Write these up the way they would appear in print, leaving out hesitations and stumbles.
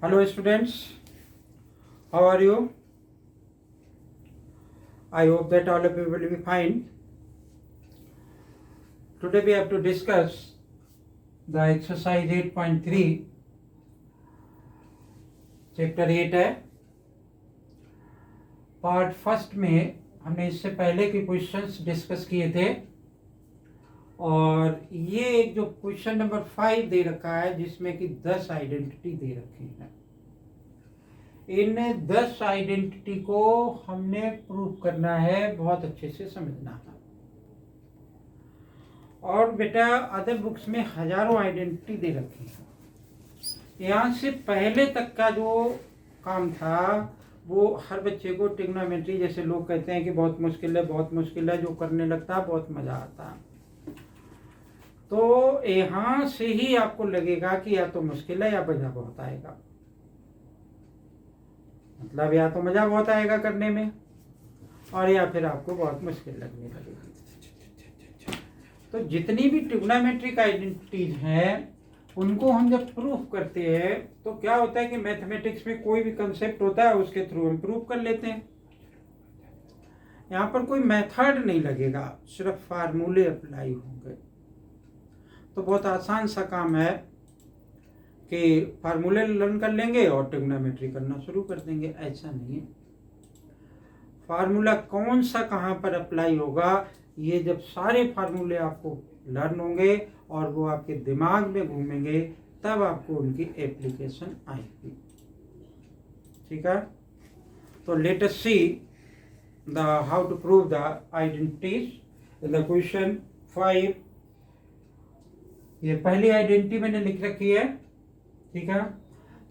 Hello students, how are you? I hope that all of you will be fine. Today we have to discuss the exercise 8.3, chapter 8 है. Part first में हमने इससे पहले के questions discuss किए थे और ये एक जो क्वेश्चन नंबर 5 दे रखा है जिसमें कि 10 आइडेंटिटी दे रखी है. इन 10 आइडेंटिटी को हमने प्रूव करना है, बहुत अच्छे से समझना है. और बेटा अदर बुक्स में हजारों आइडेंटिटी दे रखी है. यहाँ से पहले तक का जो काम था वो हर बच्चे को ट्रिग्नोमेट्री, जैसे लोग कहते हैं कि बहुत मुश्किल है, बहुत मुश्किल है, जो करने लगता है बहुत मजा आता है. तो यहाँ से ही आपको लगेगा कि या तो मुश्किल है या मजा बहुत आएगा. मतलब या तो मजा बहुत आएगा करने में और या फिर आपको बहुत मुश्किल लगने लगेगी. तो जितनी भी ट्रिग्नोमेट्रिक आइडेंटिटीज हैं उनको हम जब प्रूफ करते हैं तो क्या होता है कि मैथमेटिक्स में कोई भी कंसेप्ट होता है उसके थ्रू हम प्रूफ कर लेते हैं. यहाँ पर कोई मेथड नहीं लगेगा, सिर्फ फार्मूले अप्लाई होंगे. तो बहुत आसान सा काम है कि फार्मूले लर्न कर लेंगे और ट्रिग्नोमेट्री करना शुरू कर देंगे. ऐसा नहीं है. फार्मूला कौन सा कहाँ पर अप्लाई होगा, ये जब सारे फार्मूले आपको लर्न होंगे और वो आपके दिमाग में घूमेंगे तब आपको उनकी एप्लीकेशन आएगी. ठीक है. तो let us see the how to prove the identities in the question 5. ये पहली आइडेंटिटी मैंने लिख रखी है. ठीक है.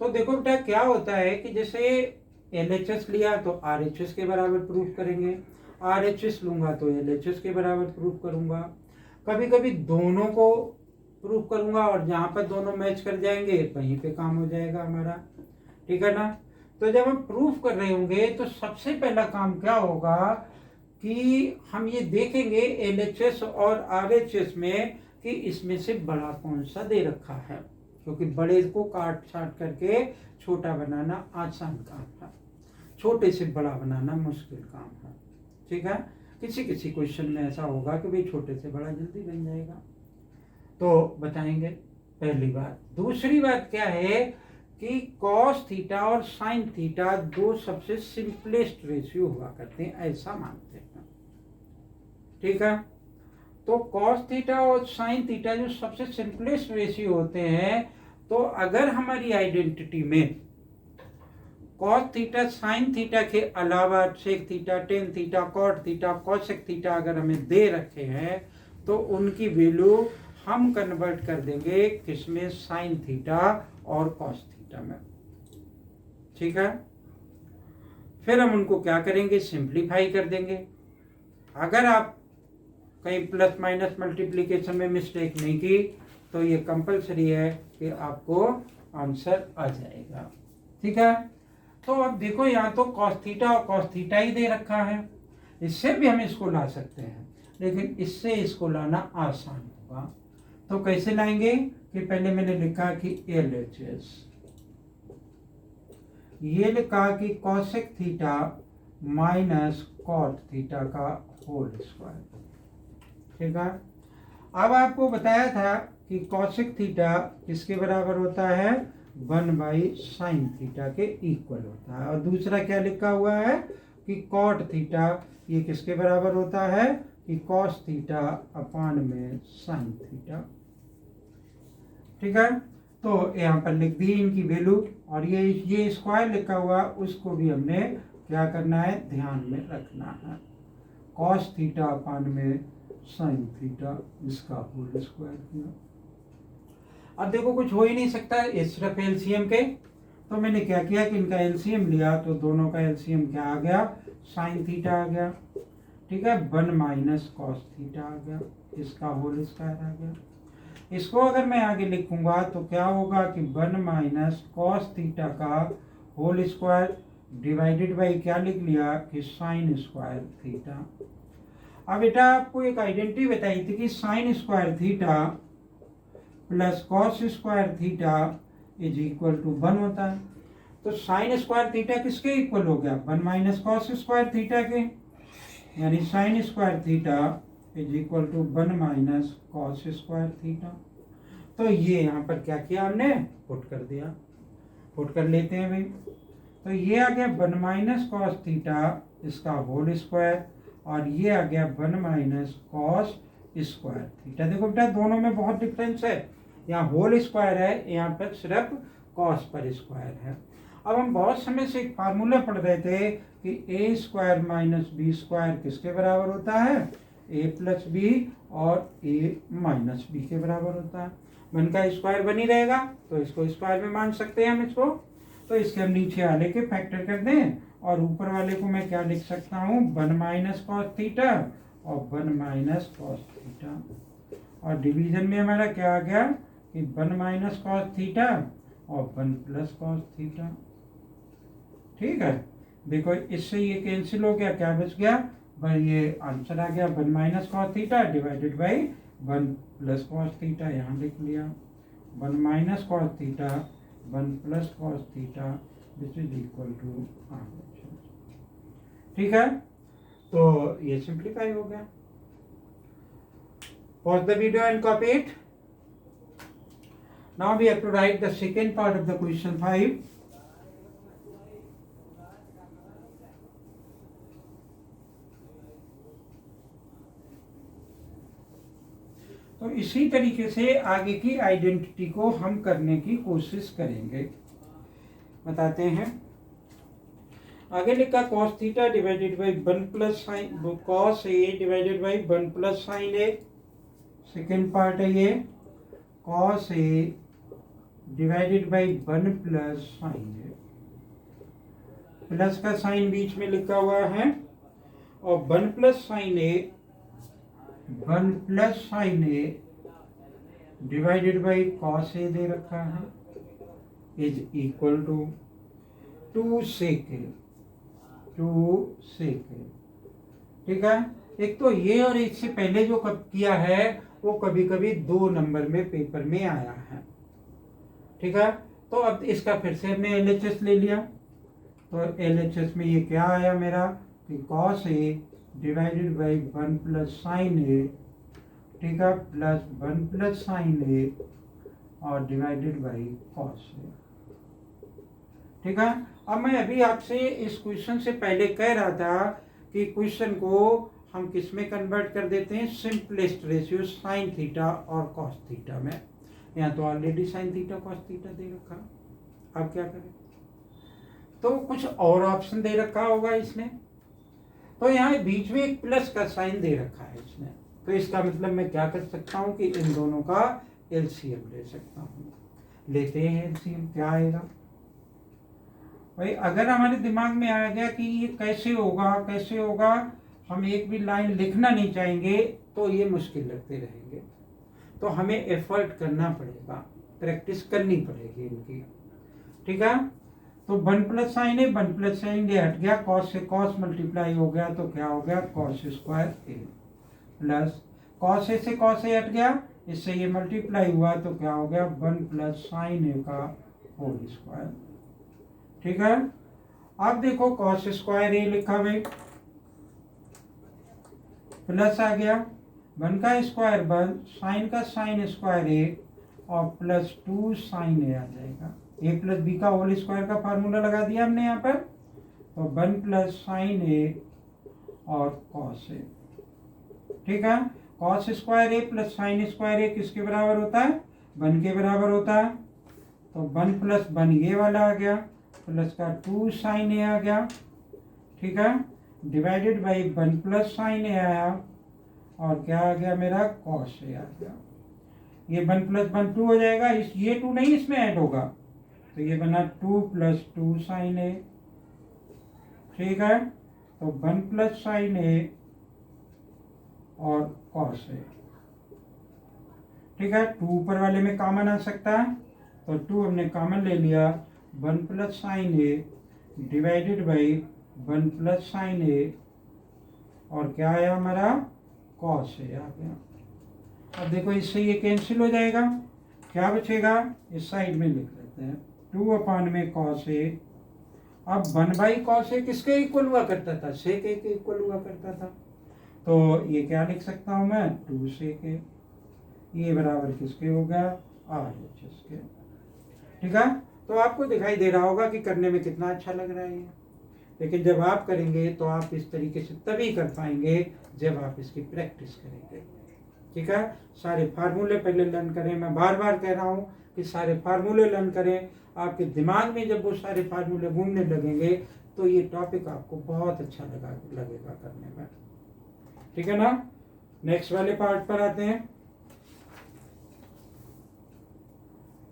तो देखो बेटा क्या होता है कि जैसे LHS लिया तो RHS के बराबर प्रूफ करेंगे, RHS लूंगा तो LHS के बराबर प्रूफ करूंगा. कभी कभी दोनों को प्रूफ करूंगा और जहां पर दोनों मैच कर जाएंगे वहीं पे काम हो जाएगा हमारा. ठीक है ना. तो जब हम प्रूफ कर रहे होंगे तो सबसे पहला काम क्या होगा कि हम ये देखेंगे LHS और RHS में कि इसमें से बड़ा कौन सा दे रखा है, क्योंकि बड़े को काट छाट करके छोटा बनाना आसान काम है, छोटे से बड़ा बनाना मुश्किल काम है. ठीक है. किसी किसी क्वेश्चन में ऐसा होगा कि भाई छोटे से बड़ा जल्दी बन जाएगा, तो बताएंगे. पहली बात. दूसरी बात क्या है कि कॉस थीटा और साइन थीटा दो सबसे सिंपलेस्ट रेशियो हुआ करते हैं, ऐसा मानते हैं. ठीक है. तो कॉस थीटा और साइन थीटा जो सबसे सिंपलेस्ट रेशियो होते हैं, तो अगर हमारी आइडेंटिटी में कॉस थीटा साइन थीटा के अलावा sec theta tan theta cot theta cosec theta अगर हमें दे रखे हैं तो उनकी वैल्यू हम कन्वर्ट कर देंगे किसमें, साइन थीटा और कॉस थीटा में. ठीक है. फिर हम उनको क्या करेंगे, सिंप्लीफाई कर देंगे. अगर आप कहीं प्लस माइनस मल्टीप्लिकेशन में मिस्टेक नहीं की तो ये कंपलसरी है कि आपको आंसर आ जाएगा. ठीक है. तो अब देखो यहाँ तो कॉस थीटा और कॉस थीटा ही दे रखा है, इससे भी हम इसको ला सकते हैं, लेकिन इससे इसको लाना आसान होगा. तो कैसे लाएंगे कि पहले मैंने लिखा कि LHS, ये लिखा कि cosec theta minus cot theta का होल स्क्वायर. ठीक है. अब आपको बताया था कि कॉसेक थीटा किसके बराबर होता है, 1/sin थीटा के इक्वल होता है. और दूसरा क्या लिखा हुआ है कि कॉट थीटा ये किसके बराबर होता है कि कॉस थीटा अपान में साइन थीटा. ठीक है. तो यहाँ पर लिख दी इनकी वैल्यू और ये स्क्वायर लिखा हुआ उसको भी हमने क्या करना है, ध्यान में रखना है. कॉस थीटा अपान में साइन थीटा इसका होल स्क्वायर किया. अब देखो कुछ हो ही नहीं सकता है सिर्फ एलसीएम के, तो मैंने क्या किया कि इनका एलसीएम लिया तो दोनों का एलसीएम क्या आ गया, साइन थीटा आ गया. ठीक है. 1 माइनस कॉस थीटा आ गया, इसका होल स्क्वायर आ गया. इसको अगर मैं आगे लिखूंगा तो क्या होगा कि 1 माइनस कॉस थीटा का होल स्क्वायर डिवाइडेड बाई क्या लिख लिया कि साइन स्क्वायर थीटा. अब बेटा आपको एक आइडेंटिटी बताई थी कि sine square theta plus cos square theta is equal to 1 होता है. तो साइन स्क्वायर थीटा किसके इक्वल हो गया, 1 माइनस कॉस स्क्वायर थीटा के, यानी sine square theta is equal to 1 minus cos square theta. तो ये यहाँ पर क्या किया हमने, पुट कर दिया, पुट कर लेते हैं भाई। तो ये आ गया 1 माइनस कॉस थीटा इसका होल स्क्वायर, और ये आ गया 1 माइनस कॉस स्क्वायर थीटा। देखो बेटा दोनों में बहुत डिफरेंस है, यहाँ होल स्क्वायर है, यहाँ पर सिर्फ कॉस पर स्क्वायर है। अब हम बहुत समय से एक फार्मूला पढ़ रहे थे कि ए स्क्वायर माइनस बी स्क्वायर किसके बराबर होता है, ए प्लस बी और ए माइनस बी के बराबर होता है। वन का स्क्वायर बनी रहेगा तो इसको स्क्वायर में मान सकते हैं हम इसको। तो इसके हम नीचे वाले के फैक्टर कर दें, और ऊपर वाले को मैं क्या लिख सकता हूँ, 1 माइनस कॉस थीटा और 1 माइनस कॉस थीटा। और डिवीजन में हमारा क्या आ गया कि 1 माइनस कॉस थीटा और 1 प्लस कॉस थीटा। ठीक है, देखो इससे ये कैंसिल हो गया, क्या बच गया भाई, ये आंसर आ गया 1 minus cos theta divided by 1 plus cos theta. यहाँ लिख लिया 1 minus cos theta 1 plus cos theta this is equal to. ठीक है, तो ये सिंप्लीफाई हो गया। Pause the video and copy it. Now we have to write the second part of the question 5। तो इसी तरीके से आगे की आइडेंटिटी को हम करने की कोशिश करेंगे। बताते हैं, आगे लिखा cos theta divided by 1 plus sine cos a divided by 1 plus sine a. Second part है ये cos a divided by 1 plus sine A. Plus का साइन बीच में लिखा हुआ है, और 1 plus sine a 1 plus sine A divided by cos a दे रखा है is equal to 2 sec a. ठीक है, एक तो ये और इससे पहले जो किया है वो कभी कभी 2 नंबर में पेपर में आया है। ठीक है, तो अब इसका फिर से हमने LHS ले लिया। तो LHS में ये क्या आया मेरा कि cos a divided by 1 plus sine a, ठीक है, प्लस 1 प्लस साइन ए और डिवाइडेड बाई कॉस ए। ठीक है, अब मैं अभी आपसे इस क्वेश्चन से पहले कह रहा था कि क्वेश्चन को हम किस में कन्वर्ट कर देते हैं, सिंपलेस्ट रेशियो साइन थीटा और कॉस थीटा में। यहाँ तो already sine theta cos theta दे रखा, अब क्या करें, तो कुछ और ऑप्शन दे रखा होगा इसने। तो यहाँ बीच में एक प्लस का साइन दे रखा है इसने, तो इसका मतलब मैं क्या कर सकता हूँ कि इन दोनों का LCM ले सकता हूँ। लेते हैं LCM, क्या आएगा भाई। अगर हमारे दिमाग में आ गया कि ये कैसे होगा, हम एक भी लाइन लिखना नहीं चाहेंगे तो ये मुश्किल लगते रहेंगे। तो हमें एफर्ट करना पड़ेगा, प्रैक्टिस करनी पड़ेगी इनकी। ठीक है, तो 1 प्लस साइन है, 1 प्लस साइन ए हट गया, कॉस से कॉस मल्टीप्लाई हो गया, तो क्या हो गया cos square A, plus cos A से कॉस ए हट गया, इससे ये मल्टीप्लाई हुआ, तो क्या हो गया 1 प्लस साइन ए का होल स्क्वायर। ठीक है, अब देखो कॉस स्क्वायर ए लिखा भाई, प्लस आ गया 1 का स्क्वायर 1, साइन का साइन स्क्वायर ए और प्लस 2 साइन ए आ जाएगा। ए प्लस बी का होल स्क्वायर का फार्मूला लगा दिया हमने यहाँ पर, तो 1 प्लस साइन ए और कॉस ए। ठीक है, कॉस स्क्वायर ए प्लस साइन स्क्वायर ए किसके बराबर होता है, 1 के बराबर होता है। तो 1 प्लस 1 ये वाला आ गया, प्लस का 2 साइन ए आ गया। ठीक है, डिवाइडेड बाई 1 प्लस साइन ए आया, और क्या आ गया मेरा कॉस ए आ गया। ये 1 प्लस 1 2 हो जाएगा, ये 2 नहीं इसमें ऐड होगा, तो ये बना 2 प्लस 2 साइन ए। ठीक है, तो 1 प्लस साइन ए और कॉस ए। ठीक है, 2 ऊपर वाले में कॉमन आ सकता है, तो 2 हमने कॉमन ले लिया, 1 plus sine A divided by 1 plus sine a, और क्या आया हमारा कॉस ए आ गया। अब देखो इससे ये कैंसिल हो जाएगा, क्या बचेगा, इस साइड में लिख लेते हैं 2 अपॉन में कॉस ए अब 1/cos A किसके इक्वल हुआ करता था, sec A के इक्वल हुआ करता था। तो ये क्या लिख सकता हूँ मैं, 2 sec A, ये बराबर किसके हो गया, RHS के। ठीक है, तो आपको दिखाई दे रहा होगा कि करने में कितना अच्छा लग रहा है ये, लेकिन जब आप करेंगे तो आप इस तरीके से तभी कर पाएंगे जब आप इसकी प्रैक्टिस करेंगे। ठीक है, सारे फार्मूले पहले लर्न करें, मैं बार बार कह रहा हूँ कि सारे फार्मूले लर्न करें। आपके दिमाग में जब वो सारे फार्मूले घूमने लगेंगे तो ये टॉपिक आपको बहुत अच्छा लगेगा करने में। ठीक है ना, नेक्स्ट वाले पार्ट पर आते हैं।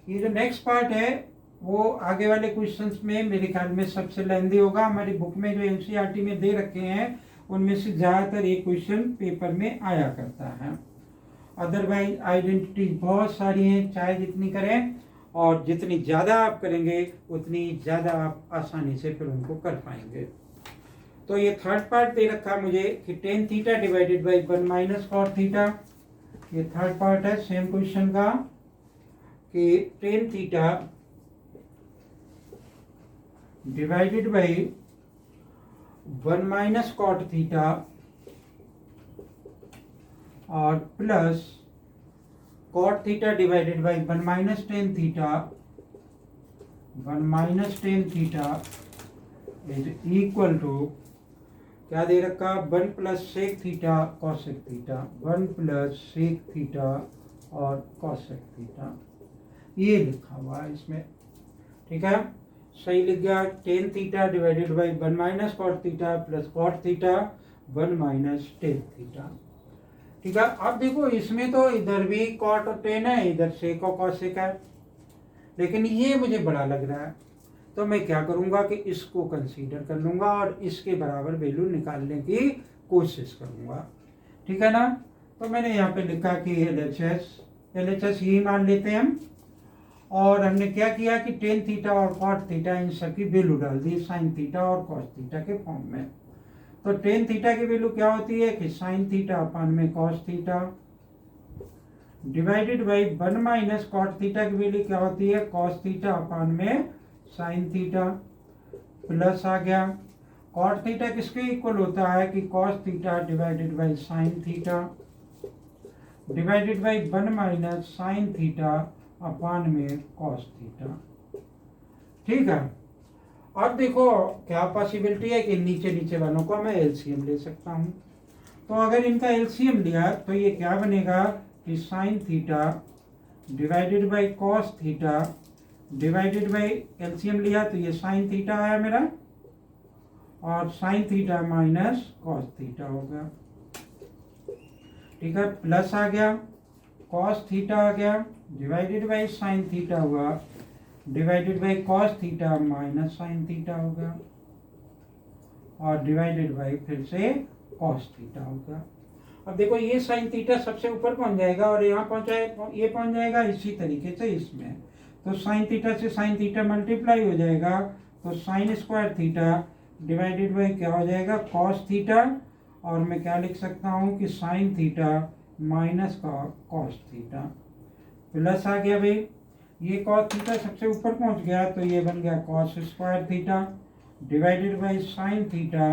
ये जो नेक्स्ट पार्ट है वो आगे वाले क्वेश्चंस में मेरे ख्याल में सबसे लेंदी होगा। हमारी बुक में जो एनसीईआरटी में दे रखे हैं उनमें से ज़्यादातर ये क्वेश्चन पेपर में आया करता है। अदरवाइज आइडेंटिटी बहुत सारी हैं, चाहे जितनी करें, और जितनी ज़्यादा आप करेंगे उतनी ज़्यादा आप आसानी से फिर उनको कर पाएंगे। तो ये थर्ड पार्ट दे रखा मुझे कि tan theta divided by 1 - cot theta. ये थर्ड पार्ट है सेम क्वेश्चन का कि tan theta divided by 1 - cot theta और plus cot theta divided by 1 - tan theta, 1 - tan theta is equal to क्या दे रखा, 1 + sec theta cosec theta, 1 + sec theta और cosec theta, ये लिखा हुआ है इसमें। ठीक है, सही लिख गया। tan theta divided by 1 - cot theta plus cot theta 1 - tan theta. ठीक है, अब देखो इसमें तो इधर भी cot और tan है, इधर sec और cosec है, लेकिन ये मुझे बड़ा लग रहा है, तो मैं क्या करूंगा कि इसको कंसीडर कर लूंगा और इसके बराबर वैल्यू निकालने की कोशिश करूंगा। ठीक है ना, तो मैंने यहाँ पे लिखा कि LHS यही मान लेते हैं हम, और हमने क्या किया कि tan थीटा और cot थीटा इन सब की वैल्यू डाल दी sin थीटा और cos थीटा के फॉर्म में। तो tan थीटा की वैल्यू क्या होती है कि sin थीटा अपान में cos theta divided by 1 - cot theta की वैल्यू क्या होती है cos थीटा अपान में sin थीटा, प्लस आ गया cot थीटा किसके इक्वल होता है कि cos theta divided by sin theta divided by 1 - sin theta upon में cos थीटा। ठीक है, अब देखो क्या पॉसिबिलिटी है कि नीचे नीचे वालों को मैं एलसीएम ले सकता हूँ। तो अगर इनका एलसीएम लिया तो ये क्या बनेगा कि sin theta divided by cos theta divided by LCM लिया तो ये sin थीटा आया मेरा, और sin theta minus cos theta होगा। ठीक है, प्लस आ गया cos थीटा आ गया डिवाइडेड बाई sin थीटा हुआ divided by cos theta minus sin theta होगा, और डिवाइडेड बाई फिर से cos थीटा होगा। अब देखो ये sin थीटा सबसे ऊपर पहुंच जाएगा और यहाँ पहुंचा, ये पहुंच जाएगा इसी तरीके से इसमें, तो sin थीटा से sin थीटा मल्टीप्लाई हो जाएगा, तो sin square theta divided by क्या हो जाएगा cos थीटा, और मैं क्या लिख सकता हूँ कि sin थीटा माइनस का cos थीटा, प्लस आ गया भाई ये cos थीटा सबसे ऊपर पहुंच गया तो ये बन गया cos square theta divided by sin theta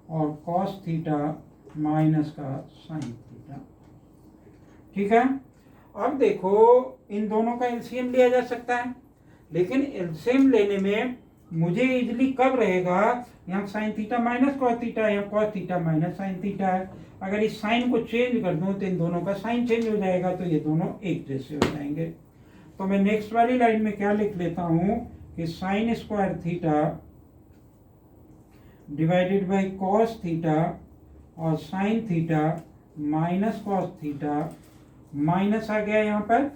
और cos थीटा माइनस का sin थीटा। ठीक है, अब देखो इन दोनों का एलसीएम लिया जा सकता है, लेकिन एलसीएम लेने में मुझे इजली कब रहेगा, यहाँ sin theta minus cos theta है, यहाँ cos theta minus sin theta है। अगर इस साइन को चेंज कर दूं तो इन दोनों का साइन चेंज हो जाएगा, तो ये दोनों एक जैसे हो जाएंगे। तो मैं नेक्स्ट वाली लाइन में क्या लिख लेता हूं कि sin square theta divided by cos theta और sin theta minus cos theta, minus आ गया यहाँ पर,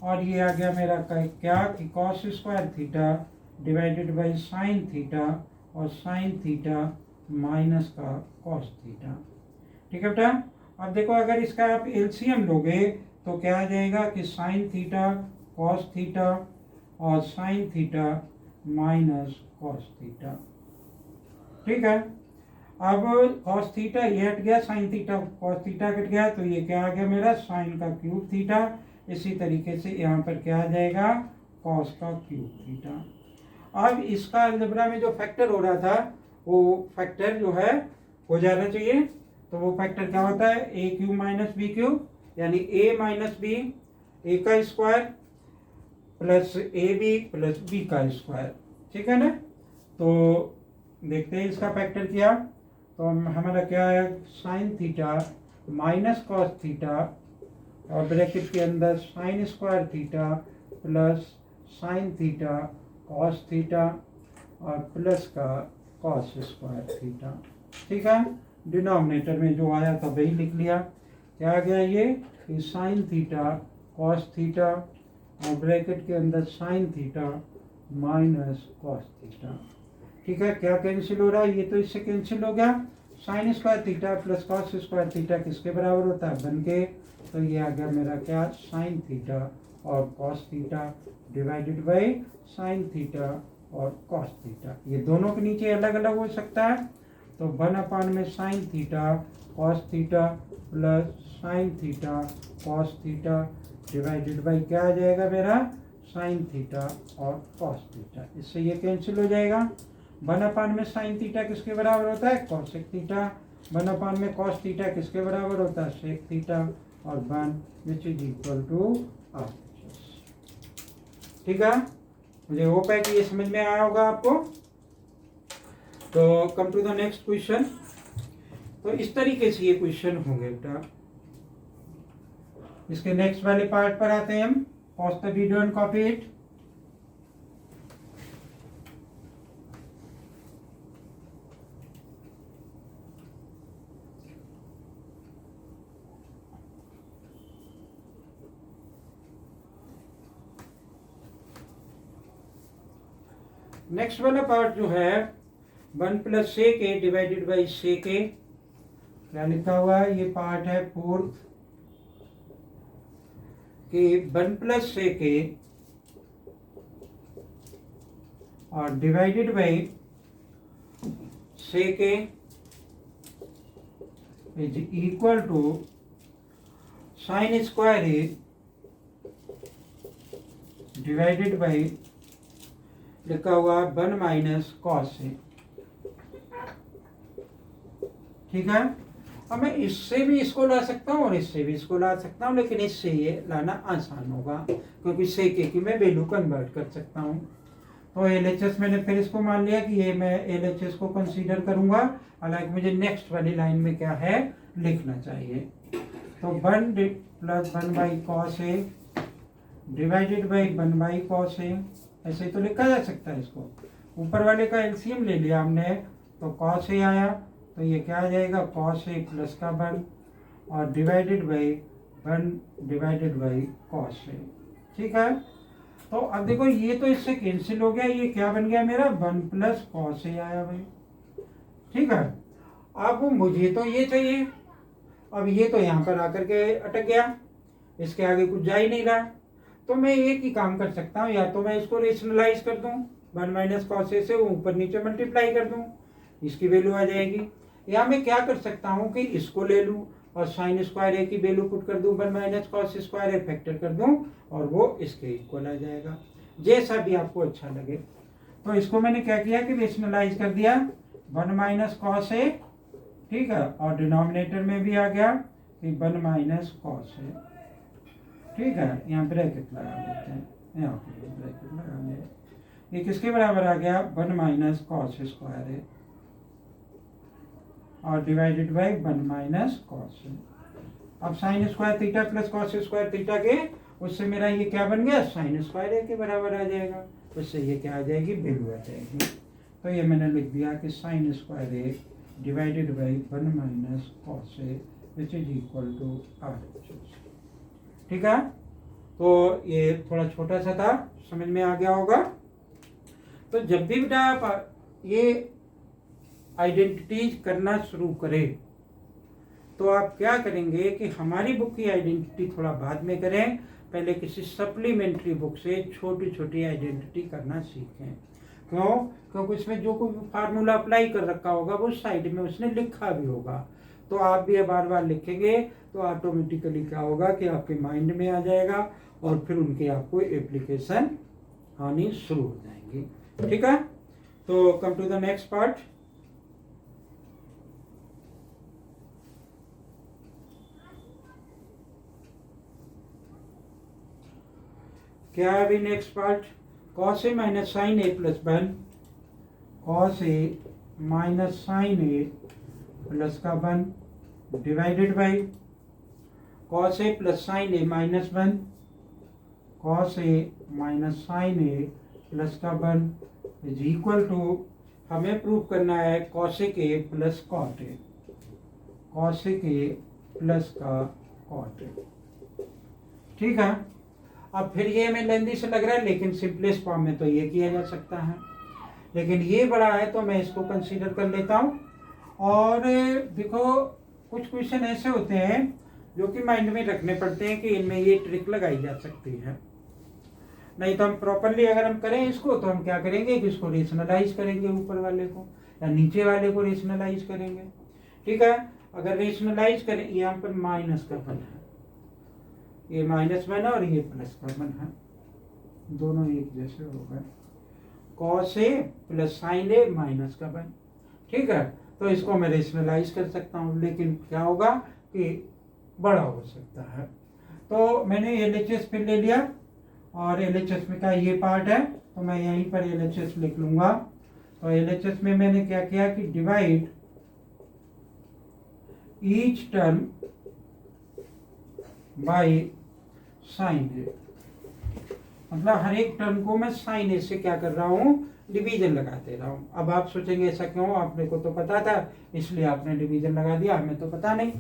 और ये आ गया मेरा क्या कि cos square theta divided by sin theta और sin थीटा माइनस का cos थीटा। ठीक है बेटा, अब देखो अगर इसका आप एलसीएम लोगे तो क्या आ जाएगा कि sin थीटा cos थीटा और sin theta minus cos theta. ठीक है, अब cos थीटा ये हट गया, sin theta cos theta cut गया, तो ये क्या आ गया मेरा sin का क्यूब थीटा। इसी तरीके से यहाँ पर क्या आ जाएगा cos का क्यूब थीटा। अब इसका अलजेब्रा में जो फैक्टर हो रहा था वो फैक्टर जो है हो जाना चाहिए। तो वो फैक्टर क्या होता है, a cube minus b cube, यानी ए माइनस बी ए का square plus a b plus b का स्क्वायर। ठीक है ना। तो देखते हैं इसका फैक्टर किया तो हमारा क्या है, sine theta minus cos theta और ब्रैकेट के अंदर sign square theta plus sign theta cos theta और प्लस का कॉस स्क्वायर थीटा। ठीक है। डिनोमिनेटर में जो आया था वही लिख लिया। क्या आ गया ये साइन थीटा कॉस थीटा और ब्रैकेट के अंदर sine theta minus cos theta. ठीक है। क्या कैंसिल हो रहा है, ये तो इससे कैंसिल हो गया। Sign square theta plus cos square theta किसके बराबर होता है, बन के। तो ये आ गया मेरा क्या, साइन थीटा और cos theta divided by sign theta और कॉस थीटा। ये दोनों के नीचे अलग अलग हो सकता है। तो 1 में sign theta cos theta plus sign theta cos theta divided by क्या आ जाएगा मेरा, साइन थीटा और कॉस थीटा। इससे ये कैंसिल हो जाएगा। 1 में साइन थीटा किसके बराबर होता है, कॉसेक थीटा। 1 में कॉस थीटा किसके बराबर होता है, सेक थीटा। और 1 which is equal to R. ठीक है। मुझे होप है कि ये समझ में आया होगा आपको। तो come to the next question. तो इस तरीके से ये क्वेश्चन होंगे बेटा। इसके नेक्स्ट वाले पार्ट पर आते हैं हम। Pause the video and copy it. Next वाला पार्ट जो है 1 plus sec a divided by sec a. क्या लिखा हुआ है, ये पार्ट है 4th कि 1 प्लस सेक ए और divided by sec A is equal to sine square A divided by लिखा हुआ 1 माइनस कॉस ए। ठीक है। अब मैं इससे भी इसको ला सकता हूँ और इससे भी इसको ला सकता हूँ, लेकिन इससे ये लाना आसान होगा क्योंकि सेक ए की मैं वैल्यू कन्वर्ट कर सकता हूँ। तो एलएचएस मैंने फिर इसको मान लिया कि ये मैं एलएचएस को कंसीडर करूंगा। हालांकि मुझे नेक्स्ट वाली लाइन में क्या है लिखना चाहिए। तो 1 plus 1 by cos a divided by 1 by cos a. ऐसे ही तो लिखा जा सकता है इसको। ऊपर वाले का एलसीएम ले लिया हमने तो कॉस ए आया। तो ये क्या आ जाएगा, कॉस ए प्लस का 1 और divided by 1 divided by cos a. ठीक है। तो अब देखो ये तो इससे कैंसिल हो गया। ये क्या बन गया मेरा, 1 प्लस कॉस ए आया भाई। ठीक है। अब मुझे तो ये चाहिए। अब ये तो यहाँ पर आकर के अटक गया, इसके आगे कुछ जा ही नहीं रहा। तो मैं एक ही काम कर सकता हूँ, या तो मैं इसको रेशनलाइज कर दूँ 1 माइनस कॉस ए से ऊपर नीचे मल्टीप्लाई कर दूँ, इसकी वैल्यू आ जाएगी। या मैं क्या कर सकता हूँ कि इसको ले लूँ और साइन स्क्वायर ए की वैल्यू पुट कर दूँ 1 माइनस कॉस स्क्वायर ए फैक्टर कर दूँ और वो इसके इक्वल आ जाएगा। जैसा भी आपको अच्छा लगे। तो इसको मैंने क्या किया कि रेशनलाइज कर दिया 1 माइनस कॉस ए। ठीक है। और डिनोमिनेटर में भी आ गया कि 1 माइनस कॉस ए। ठीक है। यहाँ ब्रैकेट लगा देते हैं, यहाँ पे ब्रैकेट लगा दिया। ये किसके बराबर आ गया, 1 माइनस कॉस स्क्वायर ए और डिवाइडेड बाई 1 माइनस कॉस ए। अब sign square theta plus cos square theta के उससे मेरा ये क्या बन गया, साइन स्क्वायर ए के बराबर आ जाएगा। उससे ये क्या आ जाएगी, वैल्यू आ जाएगी। तो ये मैंने लिख दिया कि sine square A divided by 1 minus cos A which is equal to R. ठीक है। तो ये थोड़ा छोटा सा था, समझ में आ गया होगा। तो जब भी बेटा आप ये आइडेंटिटीज करना शुरू करें तो आप क्या करेंगे कि हमारी बुक की आइडेंटिटी थोड़ा बाद में करें, पहले किसी सप्लीमेंट्री बुक से छोटी छोटी आइडेंटिटी करना सीखें। क्यों? क्योंकि इसमें जो कोई फार्मूला अप्लाई कर रखा होगा वो साइड में उसने लिखा भी होगा। तो आप भी बार बार लिखेंगे तो ऑटोमेटिकली क्या होगा कि आपके माइंड में आ जाएगा और फिर उनके आपको एप्लीकेशन आनी शुरू हो जाएंगी। ठीक है, तो come to the next part. क्या है अभी next part? Cos A minus sine A plus 1, cos A minus sine A plus का 1 divided by cos A plus sine A minus 1, cos A minus sine A plus का 1 is equal to, हमें prove करना है cosec A plus cot A, cosec A plus का cot A. ठीक है, अब फिर ये हमें लेंदी से लग रहा है, लेकिन सिंपलेस्ट फॉर्म में तो ये किया जा सकता है, लेकिन ये बड़ा है तो मैं इसको कंसीडर कर लेता हूँ। और देखो कुछ क्वेश्चन ऐसे होते हैं जो कि माइंड में रखने पड़ते हैं कि इनमें ये ट्रिक लगाई जा सकती है, नहीं तो हम प्रॉपरली अगर हम करें इसको तो हम क्या करेंगे कि इसको रेशनलाइज करेंगे, ऊपर वाले को या नीचे वाले को रेशनलाइज करेंगे। ठीक है, अगर रेशनलाइज करें, यहाँ पर माइनस का 1 है, ये -1 है और ये प्लस का 1 है, दोनों एक जैसे हो गए, cos A plus sine A minus का 1। ठीक है, तो इसको मैं रेशनलाइज कर सकता हूँ, लेकिन क्या होगा कि बड़ा हो सकता है। तो मैंने LHS फिर ले लिया और LHS में का ये पार्ट है, तो मैं यहीं पर LHS लिख लूंगा। तो LHS में मैंने क्या किया कि divide each term by sine a, मतलब हर एक टर्म को मैं साइन ए से क्या कर रहा हूँ, डिवीजन लगा दे रहा हूँ। अब आप सोचेंगे ऐसा क्यों, आपने को तो पता था इसलिए आपने डिवीजन लगा दिया, हमें तो पता नहीं।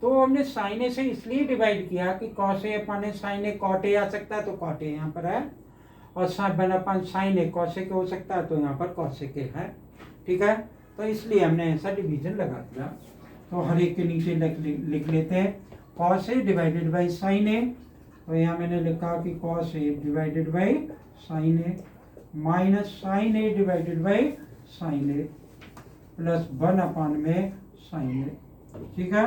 तो हमने साइन ए से इसलिए डिवाइड किया कि कॉस ए अपन साइन ए कॉट ए आ सकता है, तो कॉट ए यहाँ पर है, और अपन साइन ए कॉस ए के हो सकता है, तो यहाँ पर कॉस ए के है। ठीक है, तो इसलिए हमने ऐसा डिवीजन लगा दिया। तो हर एक के नीचे लिख लेते हैं cos a divided by sine a, तो यहाँ मैंने लिखा कि cos a divided by sine A minus sine A divided by sine A plus 1 अपान में साइन ए। ठीक है,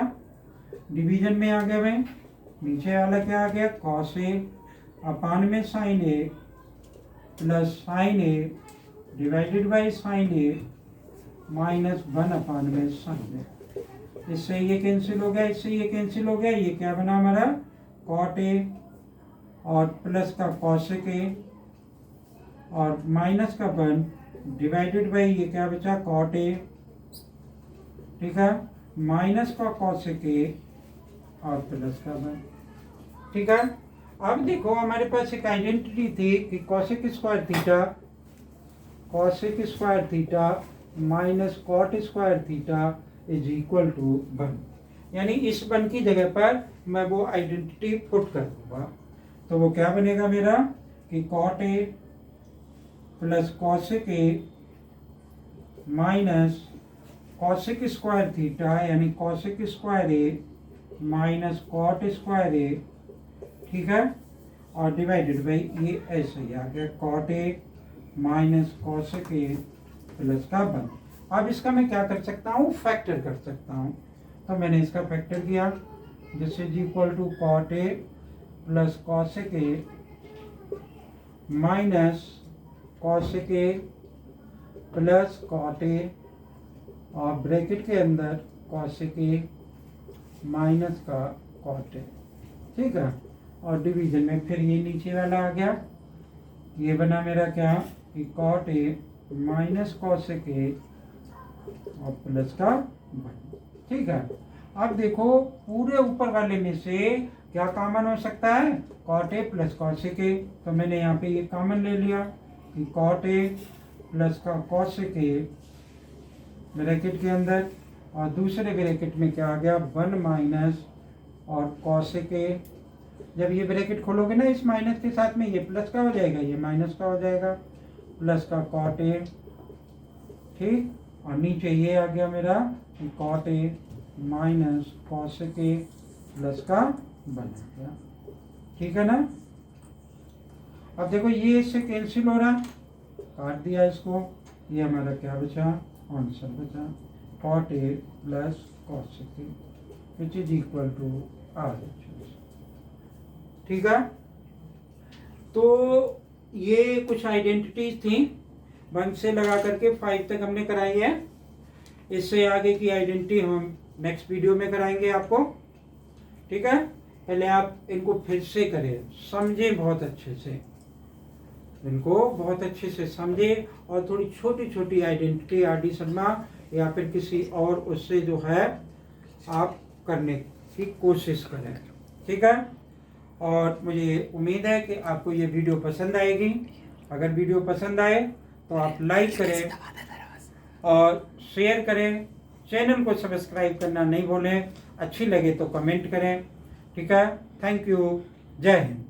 डिवीजन में आ गए मैं, नीचे वाला क्या आ गया, कॉस ए अपान में sine A plus sine A divided by sine A minus 1 अपान में साइन ए। इससे ये कैंसिल हो गया, इससे ये कैंसिल हो गया, ये क्या बना हमारा कॉट ए और प्लस का कॉसेक ए और माइनस का 1 डिवाइडेड बाई ये क्या बचा कॉट ए। ठीक है, माइनस का कॉसेक ए और प्लस का 1। ठीक है, अब देखो हमारे पास एक आइडेंटिटी थी कि cosec square theta minus cot square theta is equal to 1, यानी इस 1 की जगह पर मैं वो आइडेंटिटी पुट कर दूंगा। तो वो क्या बनेगा मेरा कि cot A plus cosec A minus cosec square theta, यानी cosec square A minus cot square A. ठीक है, और डिवाइडेड बाई ये ऐसे ही आ गया cot A minus cosec A plus का 1। अब इसका मैं क्या कर सकता हूँ, फैक्टर कर सकता हूँ। तो मैंने इसका फैक्टर किया, this is equal to cot A plus cosec A minus cosec A plus cot A और ब्रैकेट के अंदर कॉसेक ए माइनस का कॉट ए। ठीक है, और डिवीजन में फिर ये नीचे वाला आ गया, ये बना मेरा क्या कि cot A minus cosec A और प्लस का 1। ठीक है, अब देखो पूरे ऊपर वाले में से क्या कॉमन हो सकता है, cot A plus cosec A. तो मैंने यहाँ पे ये कॉमन ले लिया कि कॉट ए प्लस का कॉसेक ए ब्रैकेट के अंदर, और दूसरे ब्रैकेट में क्या आ गया 1 माइनस और कॉसेक ए। जब ये ब्रैकेट खोलोगे ना इस माइनस के साथ में, ये प्लस का हो जाएगा, ये माइनस का हो जाएगा, प्लस का कॉट ए। ठीक, और नीचे ये आ गया मेरा cot A minus cosec A plus का 1 आ गया। ठीक है ना, अब देखो ये इससे कैंसिल हो रहा, काट दिया इसको, ये हमारा क्या बचा, आंसर बचा cot A plus cosec A which is equal to RHS। ठीक है, तो ये कुछ आइडेंटिटीज थी 1 से लगा करके 5 तक हमने कराई है। इससे आगे की आइडेंटिटी हम नेक्स्ट वीडियो में कराएंगे आपको, ठीक है। पहले आप इनको फिर से करें, समझें बहुत अच्छे से, इनको बहुत अच्छे से समझें और थोड़ी छोटी छोटी आइडेंटिटी आर डी शर्मा या फिर किसी और उससे जो है आप करने की कोशिश करें, ठीक है। और मुझे उम्मीद है कि आपको ये वीडियो पसंद आएगी। अगर वीडियो पसंद आए तो आप लाइक करें और शेयर करें, चैनल को सब्सक्राइब करना नहीं भूलें, अच्छी लगे तो कमेंट करें, ठीक है। थैंक यू, जय हिंद।